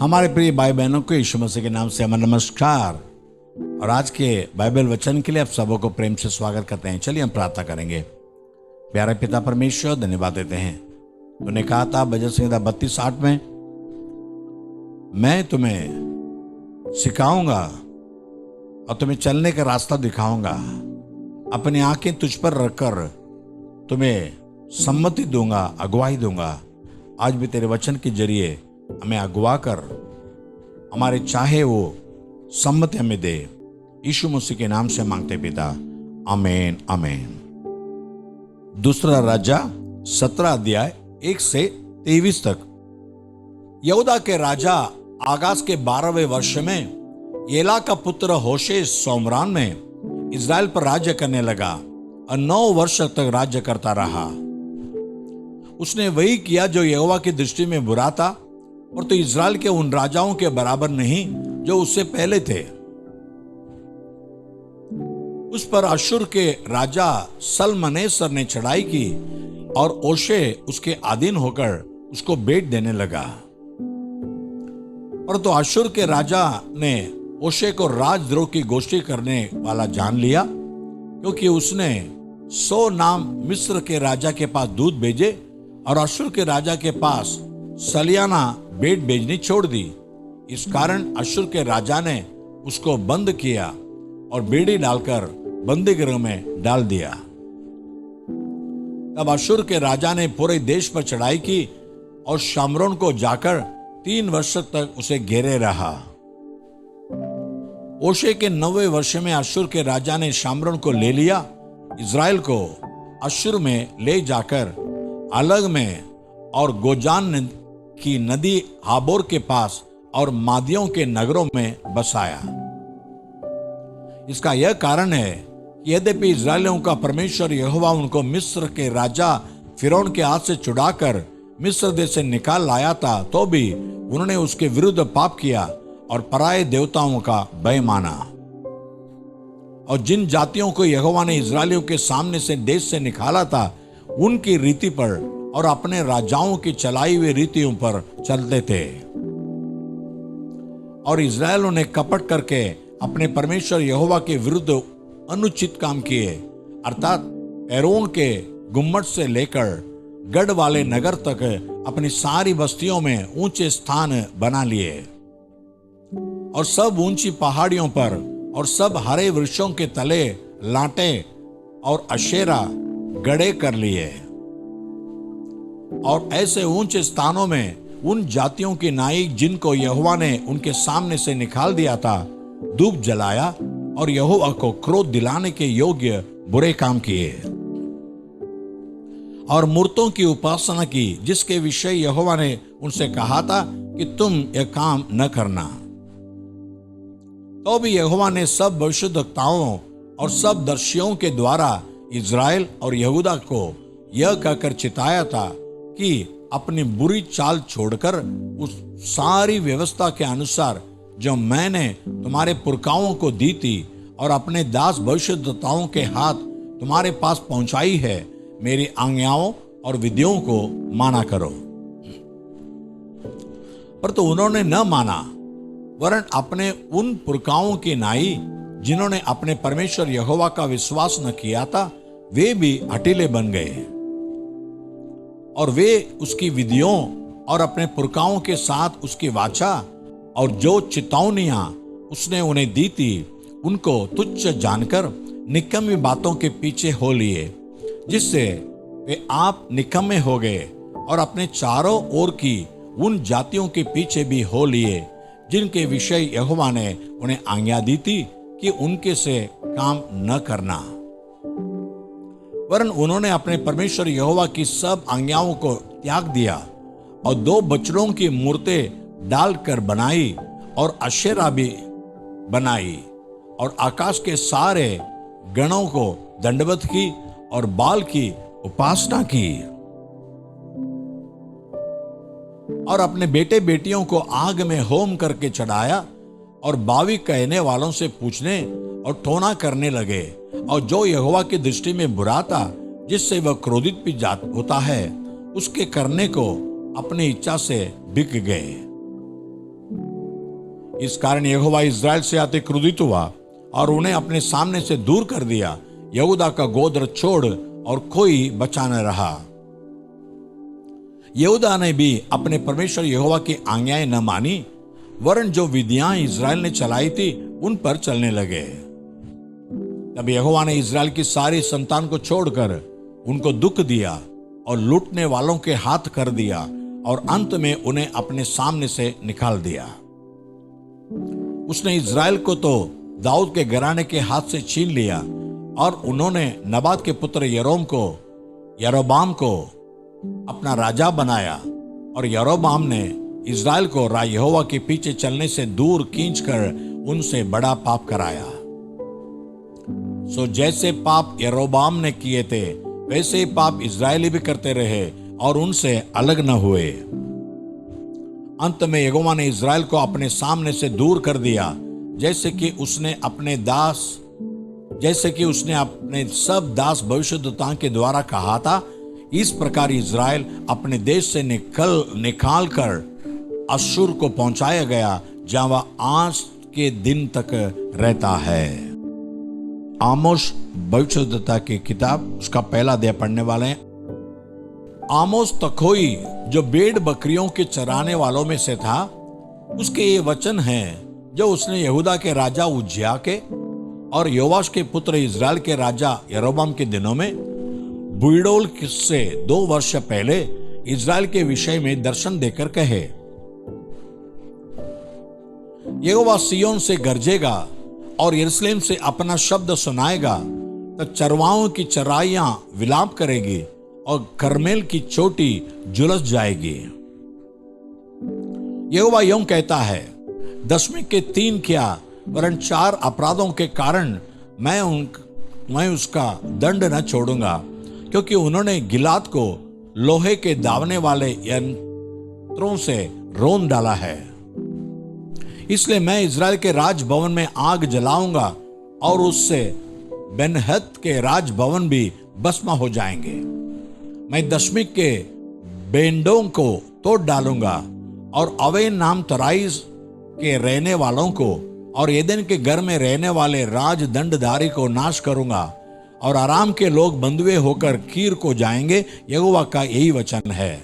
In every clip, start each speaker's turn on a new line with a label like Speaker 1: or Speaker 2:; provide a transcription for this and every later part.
Speaker 1: हमारे प्रिय भाई बहनों को यीशु मसीह के नाम से हमारा नमस्कार। और आज के बाइबल वचन के लिए आप सबों को प्रेम से स्वागत करते हैं। चलिए हम प्रार्थना करेंगे। प्यारे पिता परमेश्वर, धन्यवाद देते हैं। तूने कहा था भजन संहिता 32:8 में, मैं तुम्हें सिखाऊंगा और तुम्हें चलने का रास्ता दिखाऊंगा, अपनी आंखें तुझ पर रखकर तुम्हें सम्मति दूंगा, अगुवाई दूंगा। आज भी तेरे वचन के जरिए हमें अगवा कर हमारे चाहे वो सम्मति हमें दे। यीशु मसीह के नाम से मांगते पिता, आमीन आमीन। दूसरा राजा 17 अध्याय 1 से 23 तक। यहूदा के राजा आगाज के 12वें वर्ष में एला का पुत्र होशे सोमरान में इज़राइल पर राज्य करने लगा और 9 वर्ष तक राज्य करता रहा। उसने वही किया जो यहोवा की दृष्टि में बुरा था, और तो इज़राइल के उन राजाओं के बराबर नहीं जो उससे पहले थे। उस पर अश्शूर के राजा सल्मनेसर ने चढ़ाई की और ओशे उसके अधीन होकर उसको बेट देने लगा। पर तो अश्शूर के राजा ने ओशे को राजद्रोह की गोष्ठी करने वाला जान लिया, क्योंकि उसने 100 नाम मिस्र के राजा के पास दूध भेजे और अश्शूर के राजा के पास सलियाना बेट भेजनी छोड़ दी। इस कारण अश्शूर के राजा ने उसको बंद किया और बेड़ी डालकर बंदी गृह में डाल दिया। तब अश्शूर के राजा ने पूरे देश पर चढ़ाई की और शामरोन को जाकर 3 वर्ष तक उसे घेरे रहा। ओशे के 9वें वर्ष में अश्शूर के राजा ने शामरोन को ले लिया। इज़राइल को अश्शूर में ले जाकर अलग में और गोजान की नदी हाबोर के पास और मादियों के नगरों में बसाया। इसका यह कारण है कि यद्यपि इज़राइलियों का परमेश्वर यहोवा उनको मिस्र के राजा फिरौन के हाथ से छुड़ाकर मिस्र देश से निकाल लाया था, तो भी उन्होंने उसके विरुद्ध पाप किया और पराये देवताओं का भय माना। और जिन जातियों को यहोवा ने इज़राइलियों के सामने से देश से निकाला था, उनकी रीति पर और अपने राजाओं की चलाई हुई रीतियों पर चलते थे। और इज़राइलियों ने कपट करके अपने परमेश्वर यहोवा के विरुद्ध अनुचित काम किए, अर्थात एरोन के गुम्मट से लेकर गढ़ वाले नगर तक अपनी सारी बस्तियों में ऊंचे स्थान बना लिए और सब ऊंची पहाड़ियों पर और सब हरे वृक्षों के तले लाटे और अशेरा गड़े कर लिए। और ऐसे ऊंचे स्थानों में उन जातियों की नाई जिनको यहोवा ने उनके सामने से निकाल दिया था, धूप जलाया और यहोवा को क्रोध दिलाने के योग्य बुरे काम किए। और मूर्तों की उपासना की, जिसके विषय यहोवा ने उनसे कहा था कि तुम यह काम न करना। तो भी यहोवा ने सब भविष्यद्वक्ताओं और सब दर्शियों के द्वारा इज़राइल और यहूदा को यह कहकर चिताया था कि अपनी बुरी चाल छोड़कर उस सारी व्यवस्था के अनुसार जो मैंने तुम्हारे पुरखाओं को दी थी और अपने दास भविष्यद्वक्ताओं के हाथ तुम्हारे पास पहुंचाई है, मेरी आज्ञाओं और विधियों को माना करो। पर तो उन्होंने न माना, वरन अपने उन पुरखाओं की नाई जिन्होंने अपने परमेश्वर यहोवा का विश्वास न किया था, वे भी हठीले बन गए। और वे उसकी विधियों और अपने पुरखाओं के साथ उसकी वाचा और जो चितौनियां उसने उन्हें दी थी, उनको तुच्छ जानकर निकम्मी बातों के पीछे हो लिए, जिससे वे आप निकम्मे हो गए और अपने चारों ओर की उन जातियों के पीछे भी हो लिए, जिनके विषय यहोवा ने उन्हें आज्ञा दी थी कि उनके से काम न करना। वरन उन्होंने अपने परमेश्वर यहोवा की सब आज्ञाओं को त्याग दिया और 2 बछड़ों की मूर्तें डालकर बनाई और अशेरा भी बनाई और आकाश के सारे गणों को दंडवत की और बाल की उपासना की। और अपने बेटे बेटियों को आग में होम करके चढ़ाया और बावी कहने वालों से पूछने और टोना करने लगे, और जो यहोवा की दृष्टि में बुरा था, जिससे वह क्रोधित भी होता है, उसके करने को अपनी इच्छा से बिक गए। इस कारण यहोवा इस्राएल से अति क्रोधित हुआ और उन्हें अपने सामने से दूर कर दिया। यहूदा का गोत्र छोड़ और कोई बचा न रहा। यहूदा ने भी अपने परमेश्वर यहोवा की आज्ञाएं न मानी, वरन जो विधियां इस्राएल ने चलाई थी उन पर चलने लगे। तब यहोवा ने इस्राएल की सारी संतान को छोड़कर उनको दुख दिया और लूटने वालों के हाथ कर दिया और अंत में उन्हें अपने सामने से निकाल दिया। उसने इस्राएल को तो दाऊद के घराने के हाथ से छीन लिया और उन्होंने नबात के पुत्र यरोबाम को अपना राजा बनाया और यरोबाम ने इस्राएल को यहोवा के पीछे चलने से दूर खींचकर उनसे बड़ा पाप कराया। सो जैसे पाप यरोबाम ने किए थे वैसे ही पाप इस्राएली भी करते रहे और उनसे अलग न हुए। अंत में यहोवा ने इस्राएल को अपने सामने से दूर कर दिया, जैसे कि उसने अपने सब दास भविष्यद्वक्ताओं के द्वारा कहा था। इस प्रकार इस्राएल अपने देश से निकाल कर अश्शूर को पहुंचाया गया, जहां वह आज के दिन तक रहता है। आमोस भविष्यद्वक्ता की किताब, उसका पहला अध्याय पढ़ने वाले हैं। आमोस तकोई जो भेड़ बकरियों के चराने वालों में से था, उसके ये वचन हैं जो उसने यहूदा के राजा उज्जियाह के और योवाश के पुत्र इस्राएल के राजा यरोबाम के दिनों में बुलडोल से 2 वर्ष पहले इस्राएल के विषय में दर्शन देकर कहे। यहोवा सिय्योन से गरजेगा और यरूशलेम से अपना शब्द सुनाएगा, तब चरवाहों की चराइयां विलाप करेगी और कर्मेल की चोटी झुलस जाएगी। यहोवा यूं कहता है, दशमीं के 3 क्या वरन 4 अपराधों के कारण मैं उसका दंड न छोड़ूंगा, क्योंकि उन्होंने गिलाद को लोहे के दावने वाले यंत्रों से रोन डाला है। इसलिए मैं इस्राएल के राजभवन में आग जलाऊंगा और उससे बेनहत के राजभवन भी भस्म हो जाएंगे। मैं दशमीं के बेंडों को तोड़ डालूंगा और अवेन नाम तराइस के रहने वालों को और एदेन के घर में रहने वाले राजदंडधारी को नाश करूंगा और आराम के लोग बंधुए होकर कीर को जाएंगे। यहोवा का यही वचन है।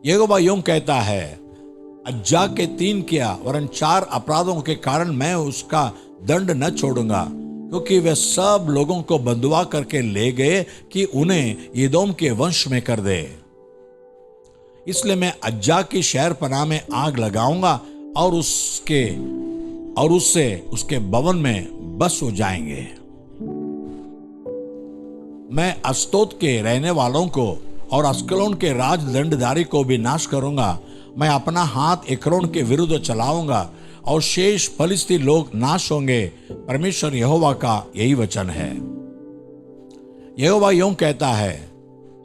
Speaker 1: यहोवा यूं कहता है, अज्जा के 3 क्या वरन 4 अपराधों के कारण मैं उसका दंड न छोड़ूंगा, क्योंकि वे सब लोगों को बंधुआ करके ले गए कि उन्हें एदोम के वंश में कर दे। इसलिए मैं अज्जा की शहर पनाह में आग लगाऊंगा और उससे उसके भवन में बस हो जाएंगे। मैं अस्तोत के रहने वालों को और अस्कलोन के राजदंडधारी को भी नाश करूंगा। मैं अपना हाथ एक्रोन के विरुद्ध चलाऊंगा और शेष फलिस्ती लोग नाश होंगे। परमेश्वर यहोवा का यही वचन है। यहोवा यूं कहता है,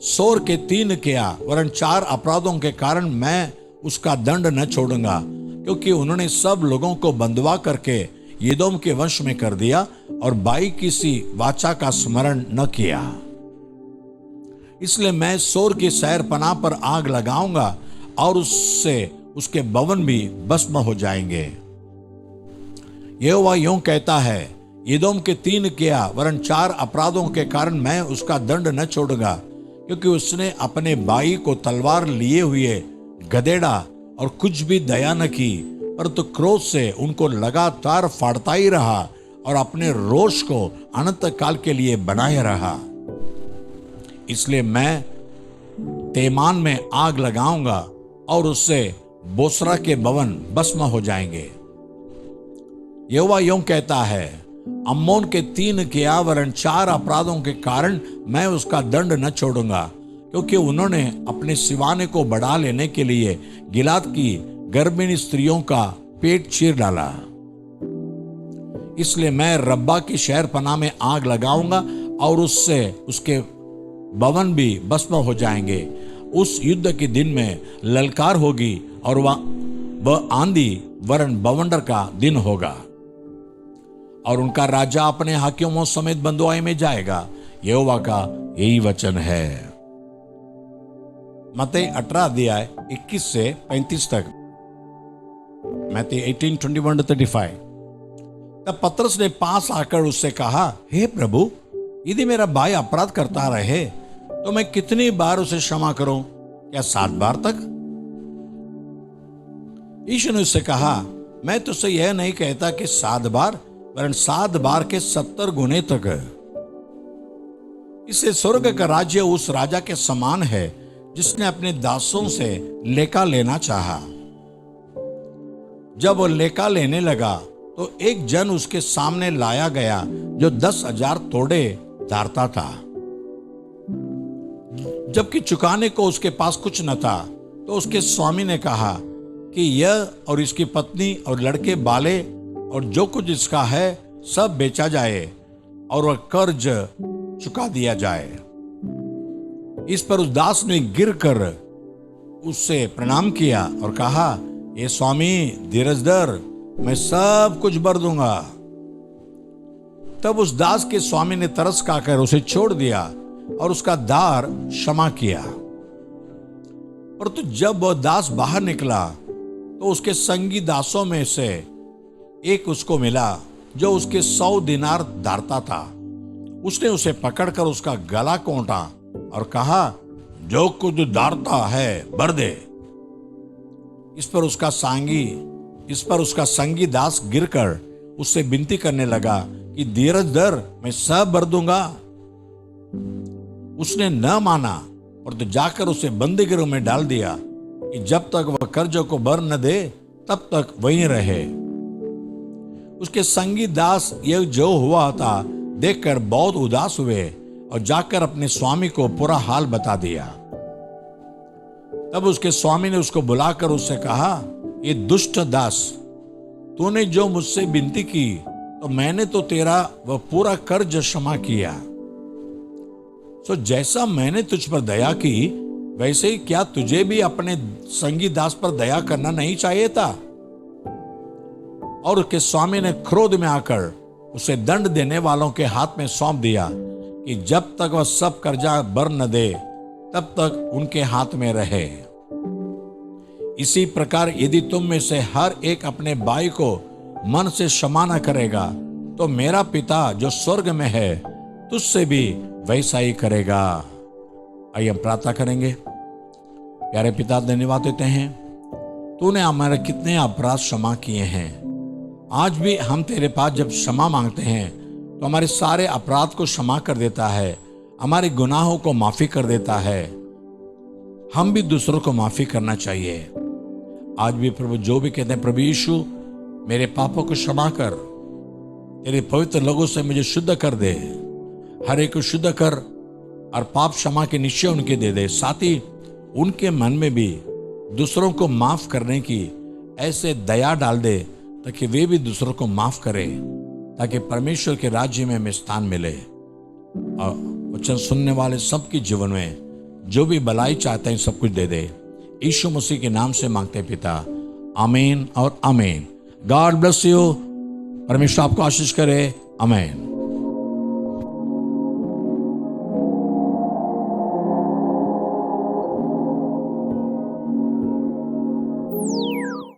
Speaker 1: सोर के 3 क्या वरन 4 अपराधों के कारण मैं उसका दंड न छोड़ूंगा, क्योंकि उन्होंने सब लोगों को बंधुआ करके एदोम के वंश में कर दिया और बाई किसी वाचा का स्मरण न किया। इसलिए मैं सोर की शहर पनाह पर आग लगाऊंगा और उससे उसके भवन भी भस्म हो जाएंगे। यहोवा यूं कहता है, एदोम के 3 क्या वरन 4 अपराधों के कारण मैं उसका दंड न छोड़ूंगा, क्योंकि उसने अपने भाई को तलवार लिए हुए गधेड़ा और कुछ भी दया न की, परंतु क्रोध से उनको लगातार फाड़ता ही रहा और अपने रोष को अनंत काल के लिए बनाए रहा। इसलिए मैं तेमान में आग लगाऊंगा और उससे बोसरा के भवन भस्म हो जाएंगे। यहोवा यूं कहता है, अम्मोन के 3 क्या वरन 4 अपराधों के कारण मैं उसका दंड न छोड़ूंगा, क्योंकि उन्होंने अपने सिवाने को बढ़ा लेने के लिए गिलाद की गर्भिणी स्त्रियों का पेट चीर डाला। इसलिए मैं रब्बा की शहर पनाह में आग लगाऊंगा और उससे उसके भवन भी भस्म हो जाएंगे। उस युद्ध के दिन में ललकार होगी और वह आंधी वरन बवंडर का दिन होगा और उनका राजा अपने हाकिमों समेत बंधुआई में जाएगा। यहोवा का यही वचन है। मत्ती 18 अध्याय 21 से 35 तक। मैथ्यू 18:21-35। तब पतरस ने पास आकर उससे कहा, हे प्रभु, यदि मेरा भाई अपराध करता रहे तो मैं कितनी बार उसे क्षमा करूं? क्या 7 बार तक? यीशु ने उससे कहा, मैं तुझसे यह नहीं कहता कि 7 बार, वरन 7 बार के 70 गुने तक। इससे स्वर्ग का राज्य उस राजा के समान है जिसने अपने दासों से लेखा लेना चाहा। जब वो लेखा लेने लगा तो एक जन उसके सामने लाया गया जो 10,000 तोड़े धारता था। जबकि चुकाने को उसके पास कुछ न था, तो उसके स्वामी ने कहा कि यह और इसकी पत्नी और लड़के बाले और जो कुछ इसका है सब बेचा जाए और वह कर्ज चुका दिया जाए। इस पर उस दास ने गिरकर उससे प्रणाम किया और कहा, ये स्वामी, धीरज धर, मैं सब कुछ भर दूंगा। तब उस दास के स्वामी ने तरस खाकर उसे छोड़ दिया और उसका दार क्षमा किया। परंतु जब वह दास बाहर निकला तो उसके संगी दासों में से एक उसको मिला जो उसके 100 दिनार धारता था। उसने उसे पकड़कर उसका गला कोंटा और कहा, जो कुछ धारता है भर दे। इस पर उसका संगी दास गिरकर उससे विनती करने लगा कि धीरज धर, मैं सब भर दूंगा। उसने न माना और तो जाकर उसे बंदी गृह में डाल दिया कि जब तक वह कर्जों को भर न दे तब तक वहीं रहे। उसके संगी दास यह जो हुआ था देखकर बहुत उदास हुए और जाकर अपने स्वामी को पूरा हाल बता दिया। तब उसके स्वामी ने उसको बुलाकर उससे कहा, ये दुष्ट दास, तूने जो मुझसे विनती की तो मैंने तो तेरा वह पूरा कर्ज क्षमा किया। सो जैसा मैंने तुझ पर दया की, वैसे ही क्या तुझे भी अपने संगी दास पर दया करना नहीं चाहिए था? और उसके स्वामी ने क्रोध में आकर उसे दंड देने वालों के हाथ में सौंप दिया कि जब तक वह सब कर्जा भर न दे तब तक उनके हाथ में रहे। इसी प्रकार यदि तुम में से हर एक अपने भाई को मन से क्षमा न करेगा तो मेरा पिता जो स्वर्ग में है तुझसे भी वैसा ही करेगा। आइए हम प्रार्थना करेंगे। प्यारे पिता, धन्यवाद देते हैं, तूने हमारे कितने अपराध क्षमा किए हैं। आज भी हम तेरे पास जब क्षमा मांगते हैं तो हमारे सारे अपराध को क्षमा कर देता है, हमारे गुनाहों को माफी कर देता है। हम भी दूसरों को माफी करना चाहिए। आज भी प्रभु जो भी कहते हैं, प्रभु यीशु मेरे पापों को क्षमा कर, तेरे पवित्र लोगों से मुझे शुद्ध कर दे, हर एक को शुद्ध कर और पाप क्षमा के निश्चय उनके दे दे। साथ ही उनके मन में भी दूसरों को माफ करने की ऐसे दया डाल दे ताकि वे भी दूसरों को माफ करें, ताकि परमेश्वर के राज्य में हमें स्थान मिले। और वचन सुनने वाले सबके जीवन में जो भी भलाई चाहते हैं सब कुछ दे दे। यीशु मसीह के नाम से मांगते पिता, आमीन और आमीन। God bless you. परमेश्वर आपको आशीष करे। आमीन।